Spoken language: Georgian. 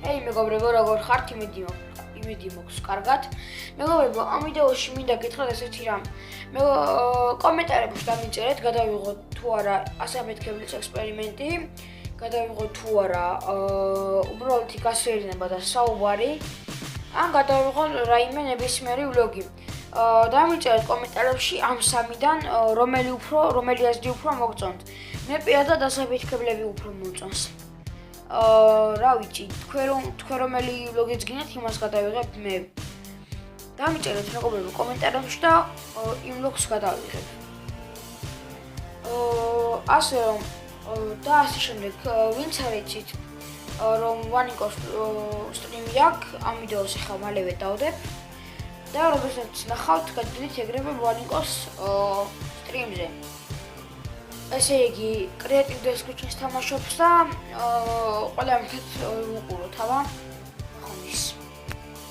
Hey, მეგობრებო, როგორ ხართ? იმედი მაქვს კარგად. მეგობრებო, ამ ვიდეოში მინდა გითხრათ ესეთი რამ. მე კომენტარებში დამიწერეთ, გადავიღოთ თუ არა ასამეთქებლის ექსპერიმენტი, გადავიღოთ თუ არა უბრალოდ გასვერინება და საუბარი, ან გადავიღოთ რაიმე ნებისმიერი ვლოგი. დამიწერეთ კომენტარებში ამ სამიდან რომელი აზრი უფრო მოგწონთ. მე პირადად ასამეთქებლები უფრო მომწონს. რა ვიცი, თქვენ რომელი ვლოგიც გინდათ, იმას გადავიღებ მე. დამიწერეთ მეგობრებო კომენტარებში და იმ ვლოგს გადავიღებ. ასე რომ და ასე შემდეგ, ვინც არ იცით, რომ ვანიკოს სტრიმი აქვს, ამ ვიდეოს ახლა მალევე დავდებ და როდესაც ნახავთ, გადიდით ეგრევე ვანიკოს სტრიმზე. ესე იგი, Creative Description-ს თამაშობს და ყველა ერთად ვუყუროთ, აბა.